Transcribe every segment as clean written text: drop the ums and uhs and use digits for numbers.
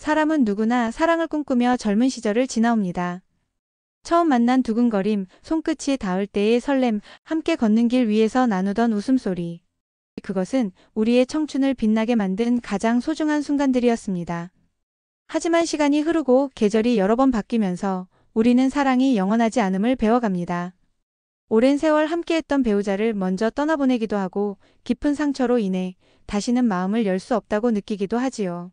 사람은 누구나 사랑을 꿈꾸며 젊은 시절을 지나옵니다. 처음 만난 두근거림, 손끝이 닿을 때의 설렘, 함께 걷는 길 위에서 나누던 웃음소리. 그것은 우리의 청춘을 빛나게 만든 가장 소중한 순간들이었습니다. 하지만 시간이 흐르고 계절이 여러 번 바뀌면서 우리는 사랑이 영원하지 않음을 배워갑니다. 오랜 세월 함께했던 배우자를 먼저 떠나보내기도 하고 깊은 상처로 인해 다시는 마음을 열 수 없다고 느끼기도 하지요.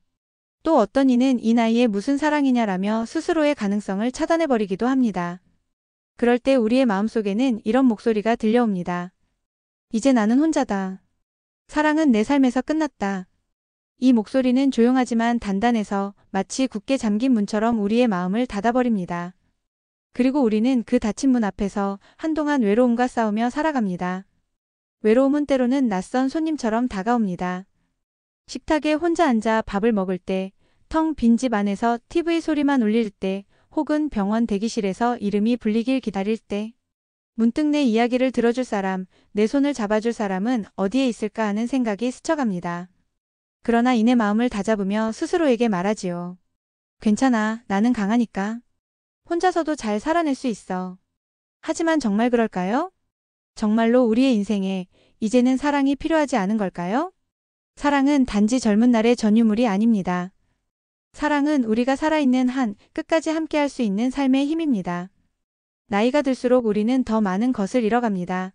또 어떤 이는 이 나이에 무슨 사랑이냐라며 스스로의 가능성을 차단해버리기도 합니다. 그럴 때 우리의 마음속에는 이런 목소리가 들려옵니다. 이제 나는 혼자다. 사랑은 내 삶에서 끝났다. 이 목소리는 조용하지만 단단해서 마치 굳게 잠긴 문처럼 우리의 마음을 닫아버립니다. 그리고 우리는 그 닫힌 문 앞에서 한동안 외로움과 싸우며 살아갑니다. 외로움은 때로는 낯선 손님처럼 다가옵니다. 식탁에 혼자 앉아 밥을 먹을 때, 텅 빈 집 안에서 TV 소리만 울릴 때, 혹은 병원 대기실에서 이름이 불리길 기다릴 때, 문득 내 이야기를 들어줄 사람, 내 손을 잡아줄 사람은 어디에 있을까 하는 생각이 스쳐갑니다. 그러나 이내 마음을 다잡으며 스스로에게 말하지요. 괜찮아, 나는 강하니까. 혼자서도 잘 살아낼 수 있어. 하지만 정말 그럴까요? 정말로 우리의 인생에 이제는 사랑이 필요하지 않은 걸까요? 사랑은 단지 젊은 날의 전유물이 아닙니다. 사랑은 우리가 살아있는 한 끝까지 함께할 수 있는 삶의 힘입니다. 나이가 들수록 우리는 더 많은 것을 잃어갑니다.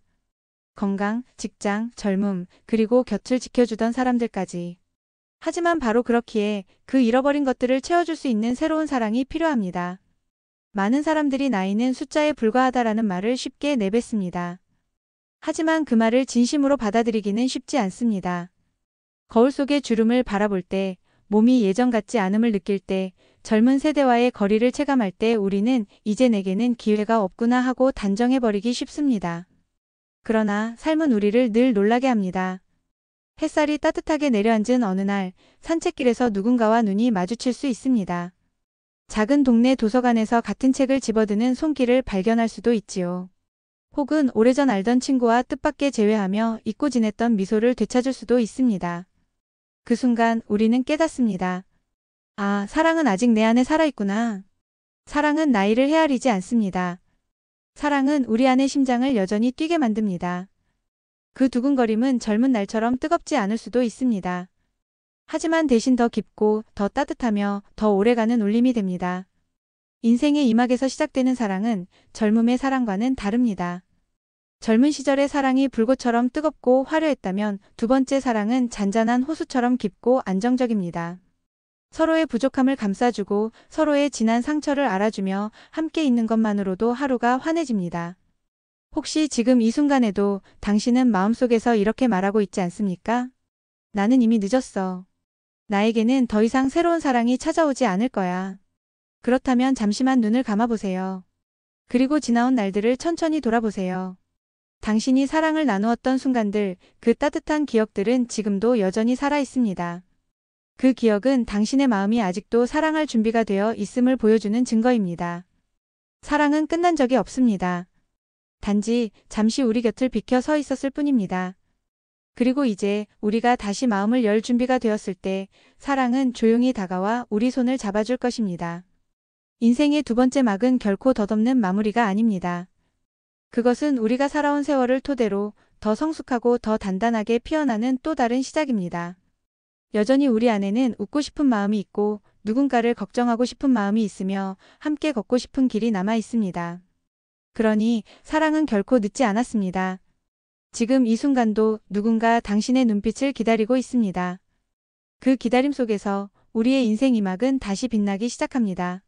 건강, 직장, 젊음, 그리고 곁을 지켜주던 사람들까지. 하지만 바로 그렇기에 그 잃어버린 것들을 채워줄 수 있는 새로운 사랑이 필요합니다. 많은 사람들이 나이는 숫자에 불과하다라는 말을 쉽게 내뱉습니다. 하지만 그 말을 진심으로 받아들이기는 쉽지 않습니다. 거울 속의 주름을 바라볼 때, 몸이 예전 같지 않음을 느낄 때, 젊은 세대와의 거리를 체감할 때 우리는 이제 내게는 기회가 없구나 하고 단정해버리기 쉽습니다. 그러나 삶은 우리를 늘 놀라게 합니다. 햇살이 따뜻하게 내려앉은 어느 날 산책길에서 누군가와 눈이 마주칠 수 있습니다. 작은 동네 도서관에서 같은 책을 집어드는 손길을 발견할 수도 있지요. 혹은 오래전 알던 친구와 뜻밖의 재회하며 잊고 지냈던 미소를 되찾을 수도 있습니다. 그 순간 우리는 깨닫습니다. 아, 사랑은 아직 내 안에 살아있구나. 사랑은 나이를 헤아리지 않습니다. 사랑은 우리 안의 심장을 여전히 뛰게 만듭니다. 그 두근거림은 젊은 날처럼 뜨겁지 않을 수도 있습니다. 하지만 대신 더 깊고 더 따뜻하며 더 오래가는 울림이 됩니다. 인생의 이막에서 시작되는 사랑은 젊음의 사랑과는 다릅니다. 젊은 시절의 사랑이 불꽃처럼 뜨겁고 화려했다면 두 번째 사랑은 잔잔한 호수처럼 깊고 안정적입니다. 서로의 부족함을 감싸주고 서로의 지난 상처를 알아주며 함께 있는 것만으로도 하루가 환해집니다. 혹시 지금 이 순간에도 당신은 마음속에서 이렇게 말하고 있지 않습니까? 나는 이미 늦었어. 나에게는 더 이상 새로운 사랑이 찾아오지 않을 거야. 그렇다면 잠시만 눈을 감아보세요. 그리고 지나온 날들을 천천히 돌아보세요. 당신이 사랑을 나누었던 순간들, 그 따뜻한 기억들은 지금도 여전히 살아있습니다. 그 기억은 당신의 마음이 아직도 사랑할 준비가 되어 있음을 보여주는 증거입니다. 사랑은 끝난 적이 없습니다. 단지 잠시 우리 곁을 비켜 서 있었을 뿐입니다. 그리고 이제 우리가 다시 마음을 열 준비가 되었을 때 사랑은 조용히 다가와 우리 손을 잡아줄 것입니다. 인생의 두 번째 막은 결코 덧없는 마무리가 아닙니다. 그것은 우리가 살아온 세월을 토대로 더 성숙하고 더 단단하게 피어나는 또 다른 시작입니다. 여전히 우리 안에는 웃고 싶은 마음이 있고 누군가를 걱정하고 싶은 마음이 있으며 함께 걷고 싶은 길이 남아 있습니다. 그러니 사랑은 결코 늦지 않았습니다. 지금 이 순간도 누군가 당신의 눈빛을 기다리고 있습니다. 그 기다림 속에서 우리의 인생 이막은 다시 빛나기 시작합니다.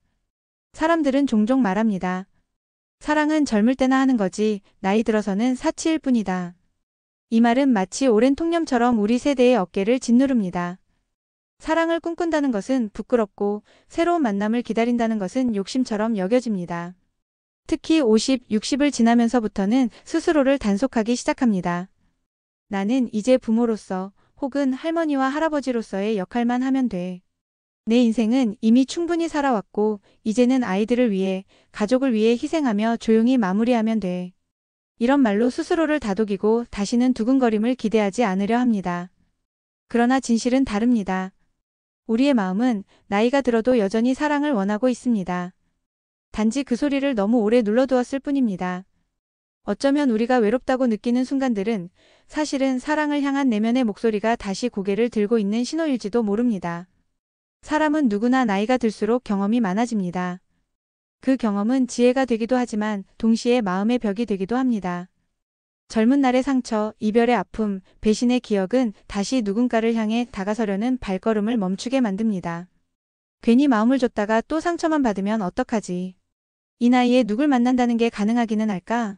사람들은 종종 말합니다. 사랑은 젊을 때나 하는 거지 나이 들어서는 사치일 뿐이다. 이 말은 마치 오랜 통념처럼 우리 세대의 어깨를 짓누릅니다. 사랑을 꿈꾼다는 것은 부끄럽고 새로운 만남을 기다린다는 것은 욕심처럼 여겨집니다. 특히 50, 60을 지나면서부터는 스스로를 단속하기 시작합니다. 나는 이제 부모로서 혹은 할머니와 할아버지로서의 역할만 하면 돼. 내 인생은 이미 충분히 살아왔고 이제는 아이들을 위해, 가족을 위해 희생하며 조용히 마무리하면 돼. 이런 말로 스스로를 다독이고 다시는 두근거림을 기대하지 않으려 합니다. 그러나 진실은 다릅니다. 우리의 마음은 나이가 들어도 여전히 사랑을 원하고 있습니다. 단지 그 소리를 너무 오래 눌러두었을 뿐입니다. 어쩌면 우리가 외롭다고 느끼는 순간들은 사실은 사랑을 향한 내면의 목소리가 다시 고개를 들고 있는 신호일지도 모릅니다. 사람은 누구나 나이가 들수록 경험이 많아집니다. 그 경험은 지혜가 되기도 하지만 동시에 마음의 벽이 되기도 합니다. 젊은 날의 상처, 이별의 아픔, 배신의 기억은 다시 누군가를 향해 다가서려는 발걸음을 멈추게 만듭니다. 괜히 마음을 줬다가 또 상처만 받으면 어떡하지? 이 나이에 누굴 만난다는 게 가능하기는 할까?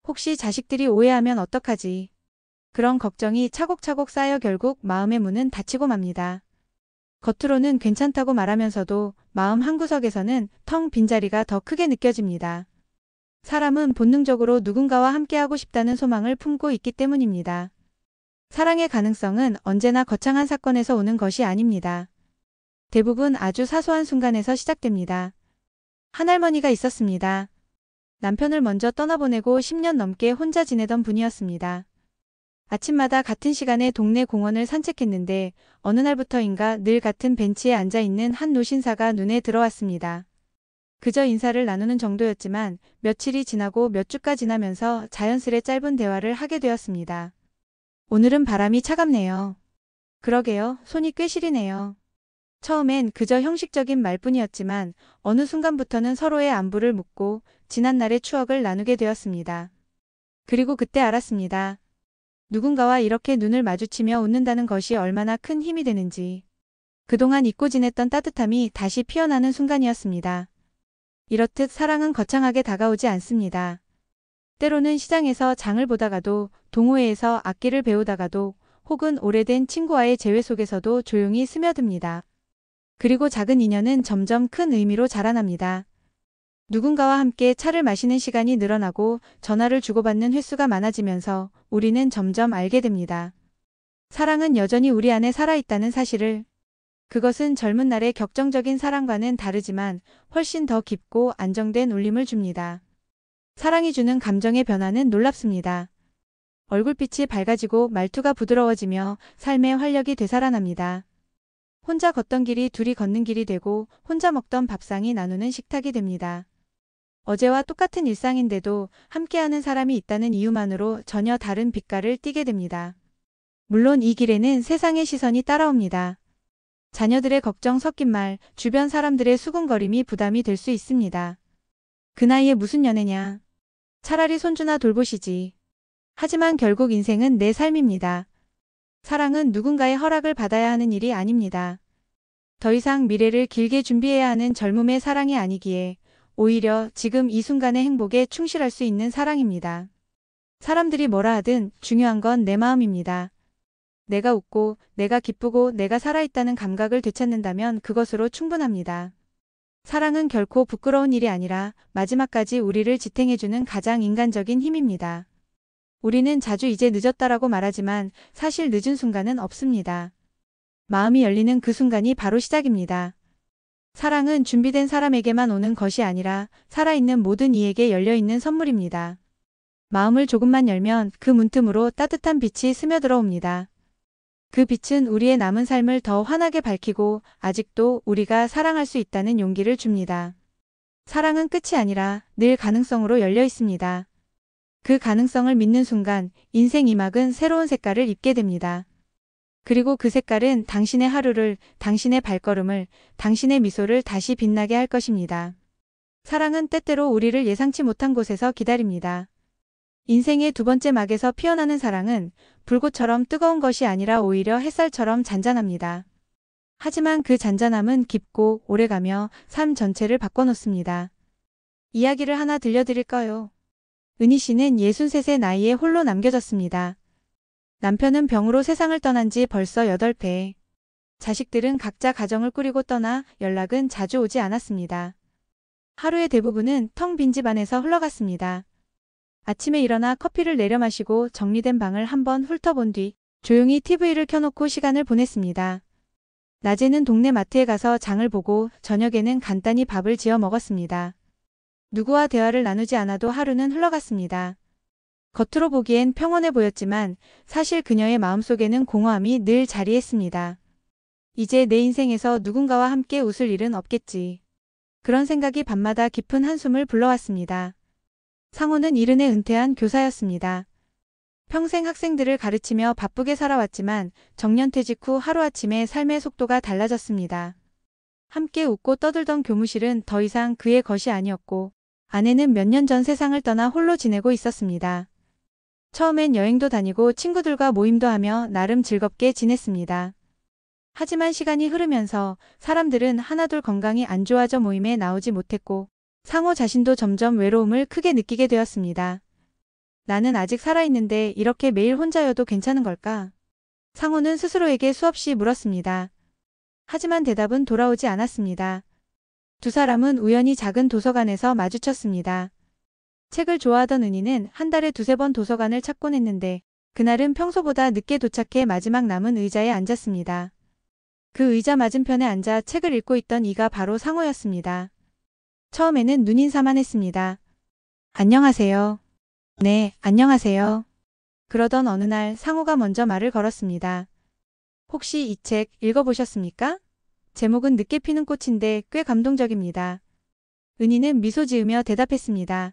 혹시 자식들이 오해하면 어떡하지? 그런 걱정이 차곡차곡 쌓여 결국 마음의 문은 닫히고 맙니다. 겉으로는 괜찮다고 말하면서도 마음 한구석에서는 텅 빈 자리가 더 크게 느껴집니다. 사람은 본능적으로 누군가와 함께하고 싶다는 소망을 품고 있기 때문입니다. 사랑의 가능성은 언제나 거창한 사건에서 오는 것이 아닙니다. 대부분 아주 사소한 순간에서 시작됩니다. 한 할머니가 있었습니다. 남편을 먼저 떠나보내고 10년 넘게 혼자 지내던 분이었습니다. 아침마다 같은 시간에 동네 공원을 산책했는데 어느 날부터인가 늘 같은 벤치에 앉아있는 한 노신사가 눈에 들어왔습니다. 그저 인사를 나누는 정도였지만 며칠이 지나고 몇 주가 지나면서 자연스레 짧은 대화를 하게 되었습니다. 오늘은 바람이 차갑네요. 그러게요. 손이 꽤 시리네요. 처음엔 그저 형식적인 말뿐이었지만 어느 순간부터는 서로의 안부를 묻고 지난날의 추억을 나누게 되었습니다. 그리고 그때 알았습니다. 누군가와 이렇게 눈을 마주치며 웃는다는 것이 얼마나 큰 힘이 되는지. 그동안 잊고 지냈던 따뜻함이 다시 피어나는 순간이었습니다. 이렇듯 사랑은 거창하게 다가오지 않습니다. 때로는 시장에서 장을 보다가도, 동호회에서 악기를 배우다가도, 혹은 오래된 친구와의 재회 속에서도 조용히 스며듭니다. 그리고 작은 인연은 점점 큰 의미로 자라납니다. 누군가와 함께 차를 마시는 시간이 늘어나고 전화를 주고받는 횟수가 많아지면서 우리는 점점 알게 됩니다. 사랑은 여전히 우리 안에 살아있다는 사실을. 그것은 젊은 날의 격정적인 사랑과는 다르지만 훨씬 더 깊고 안정된 울림을 줍니다. 사랑이 주는 감정의 변화는 놀랍습니다. 얼굴빛이 밝아지고 말투가 부드러워지며 삶의 활력이 되살아납니다. 혼자 걷던 길이 둘이 걷는 길이 되고 혼자 먹던 밥상이 나누는 식탁이 됩니다. 어제와 똑같은 일상인데도 함께하는 사람이 있다는 이유만으로 전혀 다른 빛깔을 띠게 됩니다. 물론 이 길에는 세상의 시선이 따라옵니다. 자녀들의 걱정 섞인 말, 주변 사람들의 수군거림이 부담이 될 수 있습니다. 그 나이에 무슨 연애냐. 차라리 손주나 돌보시지. 하지만 결국 인생은 내 삶입니다. 사랑은 누군가의 허락을 받아야 하는 일이 아닙니다. 더 이상 미래를 길게 준비해야 하는 젊음의 사랑이 아니기에 오히려 지금 이 순간의 행복에 충실할 수 있는 사랑입니다. 사람들이 뭐라 하든 중요한 건 내 마음입니다. 내가 웃고 내가 기쁘고 내가 살아있다는 감각을 되찾는다면 그것으로 충분합니다. 사랑은 결코 부끄러운 일이 아니라 마지막까지 우리를 지탱해주는 가장 인간적인 힘입니다. 우리는 자주 이제 늦었다라고 말하지만 사실 늦은 순간은 없습니다. 마음이 열리는 그 순간이 바로 시작입니다. 사랑은 준비된 사람에게만 오는 것이 아니라 살아있는 모든 이에게 열려있는 선물입니다. 마음을 조금만 열면 그 문틈으로 따뜻한 빛이 스며들어옵니다. 그 빛은 우리의 남은 삶을 더 환하게 밝히고 아직도 우리가 사랑할 수 있다는 용기를 줍니다. 사랑은 끝이 아니라 늘 가능성으로 열려 있습니다. 그 가능성을 믿는 순간 인생 이막은 새로운 색깔을 입게 됩니다. 그리고 그 색깔은 당신의 하루를, 당신의 발걸음을, 당신의 미소를 다시 빛나게 할 것입니다. 사랑은 때때로 우리를 예상치 못한 곳에서 기다립니다. 인생의 두 번째 막에서 피어나는 사랑은 불꽃처럼 뜨거운 것이 아니라 오히려 햇살처럼 잔잔합니다. 하지만 그 잔잔함은 깊고 오래가며 삶 전체를 바꿔놓습니다. 이야기를 하나 들려드릴까요? 은희 씨는 63세 나이에 홀로 남겨졌습니다. 남편은 병으로 세상을 떠난 지 벌써 8배. 자식들은 각자 가정을 꾸리고 떠나 연락은 자주 오지 않았습니다. 하루의 대부분은 텅 빈 집 안에서 흘러갔습니다. 아침에 일어나 커피를 내려 마시고 정리된 방을 한번 훑어본 뒤 조용히 TV를 켜놓고 시간을 보냈습니다. 낮에는 동네 마트에 가서 장을 보고 저녁에는 간단히 밥을 지어 먹었습니다. 누구와 대화를 나누지 않아도 하루는 흘러갔습니다. 겉으로 보기엔 평온해 보였지만 사실 그녀의 마음속에는 공허함이 늘 자리했습니다. 이제 내 인생에서 누군가와 함께 웃을 일은 없겠지. 그런 생각이 밤마다 깊은 한숨을 불러왔습니다. 상호는 이른해 은퇴한 교사였습니다. 평생 학생들을 가르치며 바쁘게 살아왔지만 정년퇴직 후 하루아침에 삶의 속도가 달라졌습니다. 함께 웃고 떠들던 교무실은 더 이상 그의 것이 아니었고 아내는 몇 년 전 세상을 떠나 홀로 지내고 있었습니다. 처음엔 여행도 다니고 친구들과 모임도 하며 나름 즐겁게 지냈습니다. 하지만 시간이 흐르면서 사람들은 하나둘 건강이 안 좋아져 모임에 나오지 못했고 상호 자신도 점점 외로움을 크게 느끼게 되었습니다. 나는 아직 살아있는데 이렇게 매일 혼자여도 괜찮은 걸까? 상호는 스스로에게 수없이 물었습니다. 하지만 대답은 돌아오지 않았습니다. 두 사람은 우연히 작은 도서관에서 마주쳤습니다. 책을 좋아하던 은희는 한 달에 두세 번 도서관을 찾곤 했는데 그날은 평소보다 늦게 도착해 마지막 남은 의자에 앉았습니다. 그 의자 맞은편에 앉아 책을 읽고 있던 이가 바로 상호였습니다. 처음에는 눈인사만 했습니다. 안녕하세요. 네, 안녕하세요. 그러던 어느 날 상호가 먼저 말을 걸었습니다. 혹시 이 책 읽어보셨습니까? 제목은 늦게 피는 꽃인데 꽤 감동적입니다. 은희는 미소 지으며 대답했습니다.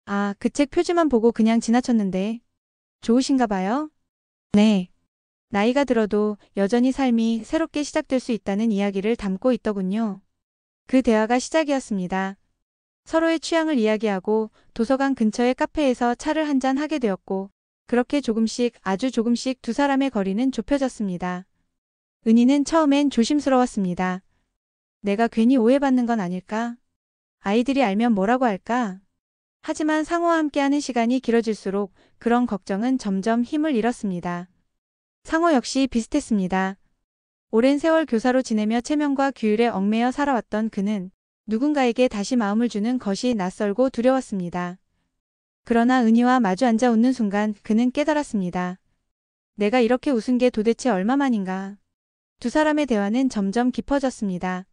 아, 그 책 표지만 보고 그냥 지나쳤는데. 좋으신가 봐요? 네. 나이가 들어도 여전히 삶이 새롭게 시작될 수 있다는 이야기를 담고 있더군요. 그 대화가 시작이었습니다. 서로의 취향을 이야기하고 도서관 근처의 카페에서 차를 한잔 하게 되었고 그렇게 조금씩 아주 조금씩 두 사람의 거리는 좁혀졌습니다. 은희는 처음엔 조심스러웠습니다. 내가 괜히 오해받는 건 아닐까? 아이들이 알면 뭐라고 할까? 하지만 상호와 함께하는 시간이 길어질수록 그런 걱정은 점점 힘을 잃었습니다. 상호 역시 비슷했습니다. 오랜 세월 교사로 지내며 체면과 규율에 얽매여 살아왔던 그는 누군가에게 다시 마음을 주는 것이 낯설고 두려웠습니다. 그러나 은희와 마주 앉아 웃는 순간 그는 깨달았습니다. 내가 이렇게 웃은 게 도대체 얼마만인가. 두 사람의 대화는 점점 깊어졌습니다.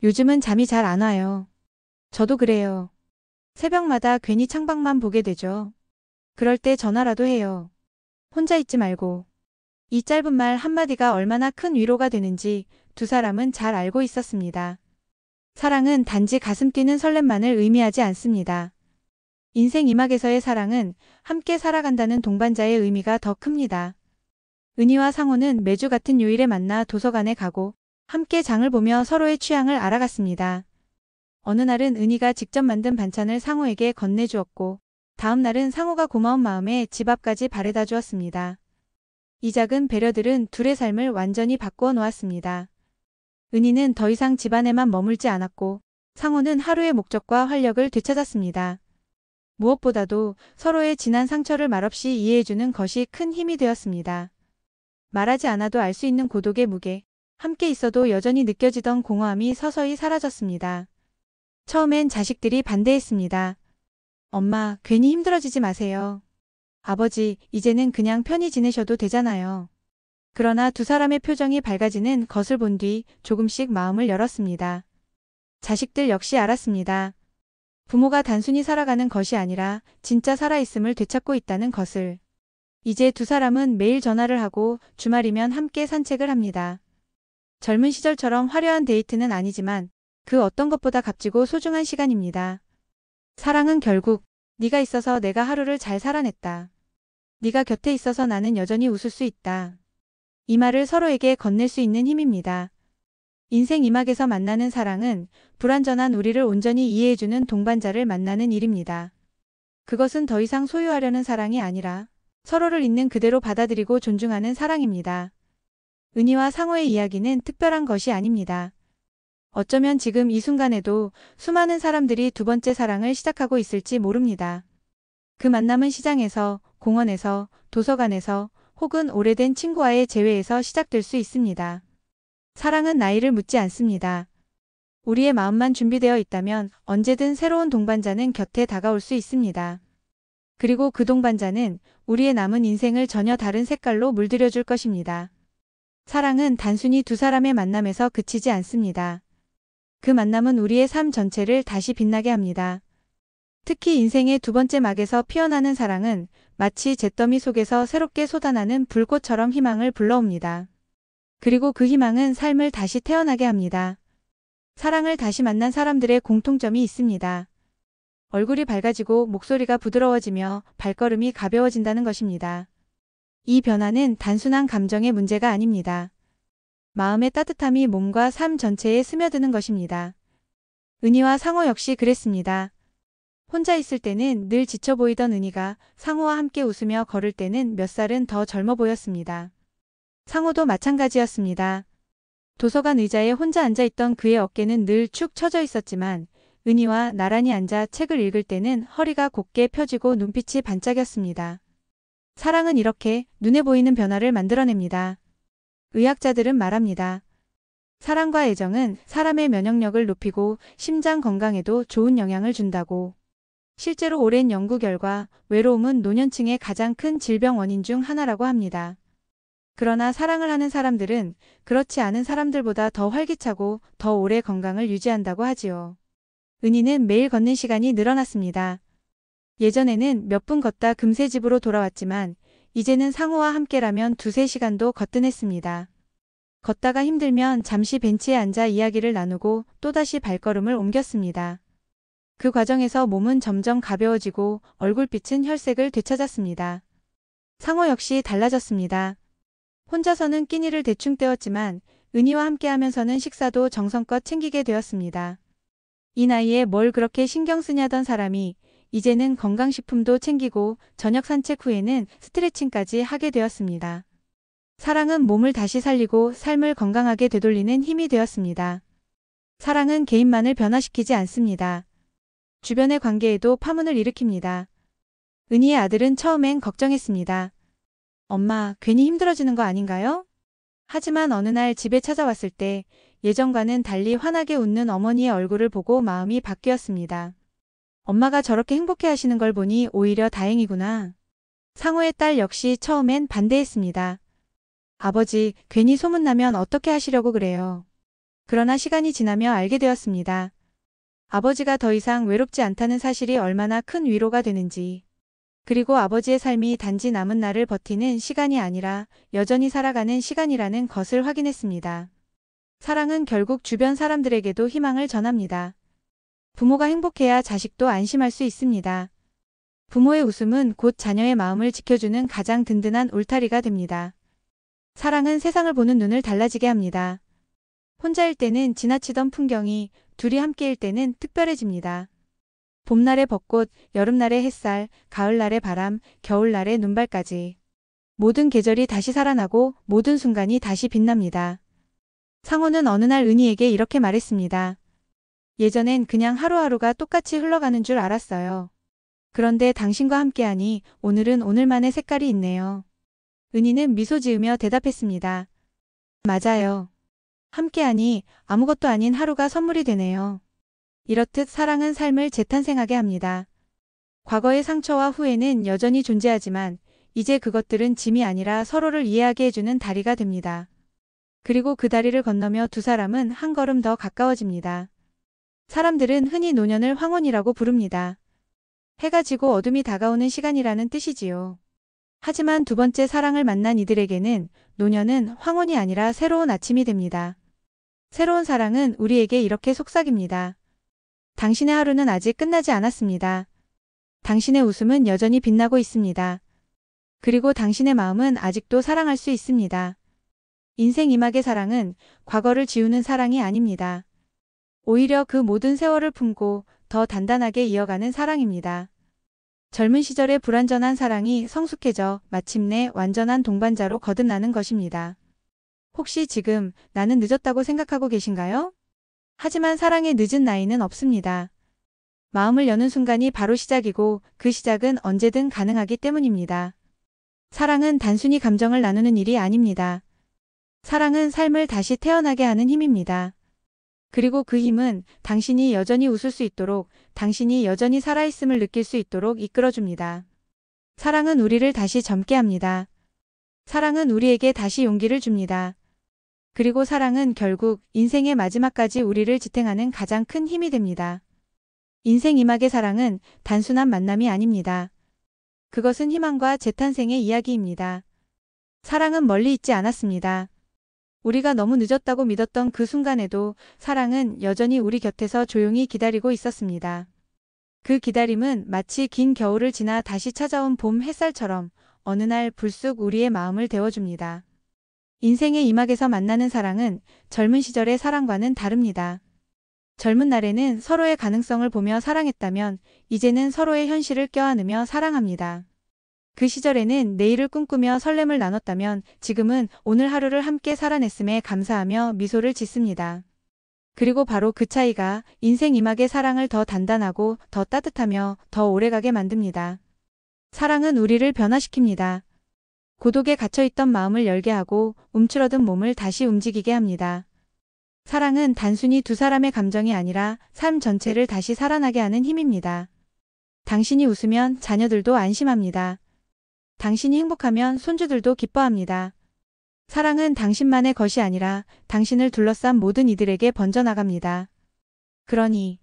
요즘은 잠이 잘 안 와요. 저도 그래요. 새벽마다 괜히 창밖만 보게 되죠. 그럴 때 전화라도 해요. 혼자 있지 말고. 이 짧은 말 한마디가 얼마나 큰 위로가 되는지 두 사람은 잘 알고 있었습니다. 사랑은 단지 가슴 뛰는 설렘만을 의미하지 않습니다. 인생 이막에서의 사랑은 함께 살아간다는 동반자의 의미가 더 큽니다. 은희와 상호는 매주 같은 요일에 만나 도서관에 가고 함께 장을 보며 서로의 취향을 알아갔습니다. 어느 날은 은희가 직접 만든 반찬을 상호에게 건네주었고 다음 날은 상호가 고마운 마음에 집 앞까지 바래다 주었습니다. 이 작은 배려들은 둘의 삶을 완전히 바꾸어 놓았습니다. 은희는 더 이상 집안에만 머물지 않았고 상호는 하루의 목적과 활력을 되찾았습니다. 무엇보다도 서로의 지난 상처를 말없이 이해해주는 것이 큰 힘이 되었습니다. 말하지 않아도 알 수 있는 고독의 무게, 함께 있어도 여전히 느껴지던 공허함이 서서히 사라졌습니다. 처음엔 자식들이 반대했습니다. 엄마, 괜히 힘들어지지 마세요. 아버지, 이제는 그냥 편히 지내셔도 되잖아요. 그러나 두 사람의 표정이 밝아지는 것을 본 뒤 조금씩 마음을 열었습니다. 자식들 역시 알았습니다. 부모가 단순히 살아가는 것이 아니라 진짜 살아있음을 되찾고 있다는 것을. 이제 두 사람은 매일 전화를 하고 주말이면 함께 산책을 합니다. 젊은 시절처럼 화려한 데이트는 아니지만 그 어떤 것보다 값지고 소중한 시간입니다. 사랑은 결국 네가 있어서 내가 하루를 잘 살아냈다. 네가 곁에 있어서 나는 여전히 웃을 수 있다. 이 말을 서로에게 건넬 수 있는 힘입니다. 인생 이막에서 만나는 사랑은 불완전한 우리를 온전히 이해해주는 동반자를 만나는 일입니다. 그것은 더 이상 소유하려는 사랑이 아니라 서로를 있는 그대로 받아들이고 존중하는 사랑입니다. 은희와 상호의 이야기는 특별한 것이 아닙니다. 어쩌면 지금 이 순간에도 수많은 사람들이 두 번째 사랑을 시작하고 있을지 모릅니다. 그 만남은 시장에서, 공원에서, 도서관에서, 혹은 오래된 친구와의 재회에서 시작될 수 있습니다. 사랑은 나이를 묻지 않습니다. 우리의 마음만 준비되어 있다면 언제든 새로운 동반자는 곁에 다가올 수 있습니다. 그리고 그 동반자는 우리의 남은 인생을 전혀 다른 색깔로 물들여줄 것입니다. 사랑은 단순히 두 사람의 만남에서 그치지 않습니다. 그 만남은 우리의 삶 전체를 다시 빛나게 합니다. 특히 인생의 두 번째 막에서 피어나는 사랑은 마치 잿더미 속에서 새롭게 솟아나는 불꽃처럼 희망을 불러옵니다. 그리고 그 희망은 삶을 다시 태어나게 합니다. 사랑을 다시 만난 사람들의 공통점이 있습니다. 얼굴이 밝아지고 목소리가 부드러워지며 발걸음이 가벼워진다는 것입니다. 이 변화는 단순한 감정의 문제가 아닙니다. 마음의 따뜻함이 몸과 삶 전체에 스며드는 것입니다. 은희와 상호 역시 그랬습니다. 혼자 있을 때는 늘 지쳐 보이던 은희가 상호와 함께 웃으며 걸을 때는 몇 살은 더 젊어 보였습니다. 상호도 마찬가지였습니다. 도서관 의자에 혼자 앉아있던 그의 어깨는 늘 축 처져 있었지만 은희와 나란히 앉아 책을 읽을 때는 허리가 곧게 펴지고 눈빛이 반짝였습니다. 사랑은 이렇게 눈에 보이는 변화를 만들어냅니다. 의학자들은 말합니다. 사랑과 애정은 사람의 면역력을 높이고 심장 건강에도 좋은 영향을 준다고. 실제로 오랜 연구 결과 외로움은 노년층의 가장 큰 질병 원인 중 하나라고 합니다. 그러나 사랑을 하는 사람들은 그렇지 않은 사람들보다 더 활기차고 더 오래 건강을 유지한다고 하지요. 은희는 매일 걷는 시간이 늘어났습니다. 예전에는 몇 분 걷다 금세 집으로 돌아왔지만 이제는 상호와 함께라면 2~3시간도 거뜬했습니다. 걷다가 힘들면 잠시 벤치에 앉아 이야기를 나누고 또다시 발걸음을 옮겼습니다. 그 과정에서 몸은 점점 가벼워지고 얼굴빛은 혈색을 되찾았습니다. 상호 역시 달라졌습니다. 혼자서는 끼니를 대충 때웠지만 은희와 함께하면서는 식사도 정성껏 챙기게 되었습니다. 이 나이에 뭘 그렇게 신경 쓰냐던 사람이 이제는 건강식품도 챙기고 저녁 산책 후에는 스트레칭까지 하게 되었습니다. 사랑은 몸을 다시 살리고 삶을 건강하게 되돌리는 힘이 되었습니다. 사랑은 개인만을 변화시키지 않습니다. 주변의 관계에도 파문을 일으킵니다. 은희의 아들은 처음엔 걱정했습니다. 엄마, 괜히 힘들어지는 거 아닌가요? 하지만 어느 날 집에 찾아왔을 때 예전과는 달리 환하게 웃는 어머니의 얼굴을 보고 마음이 바뀌었습니다. 엄마가 저렇게 행복해 하시는 걸 보니 오히려 다행이구나. 상호의 딸 역시 처음엔 반대했습니다. 아버지, 괜히 소문나면 어떻게 하시려고 그래요. 그러나 시간이 지나며 알게 되었습니다. 아버지가 더 이상 외롭지 않다는 사실이 얼마나 큰 위로가 되는지. 그리고 아버지의 삶이 단지 남은 날을 버티는 시간이 아니라 여전히 살아가는 시간이라는 것을 확인했습니다. 사랑은 결국 주변 사람들에게도 희망을 전합니다. 부모가 행복해야 자식도 안심할 수 있습니다. 부모의 웃음은 곧 자녀의 마음을 지켜주는 가장 든든한 울타리가 됩니다. 사랑은 세상을 보는 눈을 달라지게 합니다. 혼자일 때는 지나치던 풍경이 둘이 함께일 때는 특별해집니다. 봄날의 벚꽃, 여름날의 햇살, 가을날의 바람, 겨울날의 눈발까지. 모든 계절이 다시 살아나고 모든 순간이 다시 빛납니다. 상호는 어느 날 은희에게 이렇게 말했습니다. 예전엔 그냥 하루하루가 똑같이 흘러가는 줄 알았어요. 그런데 당신과 함께하니 오늘은 오늘만의 색깔이 있네요. 은희는 미소 지으며 대답했습니다. 맞아요. 함께하니 아무것도 아닌 하루가 선물이 되네요. 이렇듯 사랑은 삶을 재탄생하게 합니다. 과거의 상처와 후회는 여전히 존재하지만 이제 그것들은 짐이 아니라 서로를 이해하게 해주는 다리가 됩니다. 그리고 그 다리를 건너며 두 사람은 한 걸음 더 가까워집니다. 사람들은 흔히 노년을 황혼이라고 부릅니다. 해가 지고 어둠이 다가오는 시간이라는 뜻이지요. 하지만 두 번째 사랑을 만난 이들에게는 노년은 황혼이 아니라 새로운 아침이 됩니다. 새로운 사랑은 우리에게 이렇게 속삭입니다. 당신의 하루는 아직 끝나지 않았습니다. 당신의 웃음은 여전히 빛나고 있습니다. 그리고 당신의 마음은 아직도 사랑할 수 있습니다. 인생 이막의 사랑은 과거를 지우는 사랑이 아닙니다. 오히려 그 모든 세월을 품고 더 단단하게 이어가는 사랑입니다. 젊은 시절의 불완전한 사랑이 성숙해져 마침내 완전한 동반자로 거듭나는 것입니다. 혹시 지금 나는 늦었다고 생각하고 계신가요? 하지만 사랑의 늦은 나이는 없습니다. 마음을 여는 순간이 바로 시작이고 그 시작은 언제든 가능하기 때문입니다. 사랑은 단순히 감정을 나누는 일이 아닙니다. 사랑은 삶을 다시 태어나게 하는 힘입니다. 그리고 그 힘은 당신이 여전히 웃을 수 있도록, 당신이 여전히 살아있음을 느낄 수 있도록 이끌어줍니다. 사랑은 우리를 다시 젊게 합니다. 사랑은 우리에게 다시 용기를 줍니다. 그리고 사랑은 결국 인생의 마지막까지 우리를 지탱하는 가장 큰 힘이 됩니다. 인생 이막의 사랑은 단순한 만남이 아닙니다. 그것은 희망과 재탄생의 이야기입니다. 사랑은 멀리 있지 않았습니다. 우리가 너무 늦었다고 믿었던 그 순간에도 사랑은 여전히 우리 곁에서 조용히 기다리고 있었습니다. 그 기다림은 마치 긴 겨울을 지나 다시 찾아온 봄 햇살처럼 어느 날 불쑥 우리의 마음을 데워줍니다. 인생의 이막에서 만나는 사랑은 젊은 시절의 사랑과는 다릅니다. 젊은 날에는 서로의 가능성을 보며 사랑했다면 이제는 서로의 현실을 껴안으며 사랑합니다. 그 시절에는 내일을 꿈꾸며 설렘을 나눴다면 지금은 오늘 하루를 함께 살아냈음에 감사하며 미소를 짓습니다. 그리고 바로 그 차이가 인생 이막의 사랑을 더 단단하고 더 따뜻하며 더 오래가게 만듭니다. 사랑은 우리를 변화시킵니다. 고독에 갇혀있던 마음을 열게 하고 움츠러든 몸을 다시 움직이게 합니다. 사랑은 단순히 두 사람의 감정이 아니라 삶 전체를 다시 살아나게 하는 힘입니다. 당신이 웃으면 자녀들도 안심합니다. 당신이 행복하면 손주들도 기뻐합니다. 사랑은 당신만의 것이 아니라 당신을 둘러싼 모든 이들에게 번져나갑니다. 그러니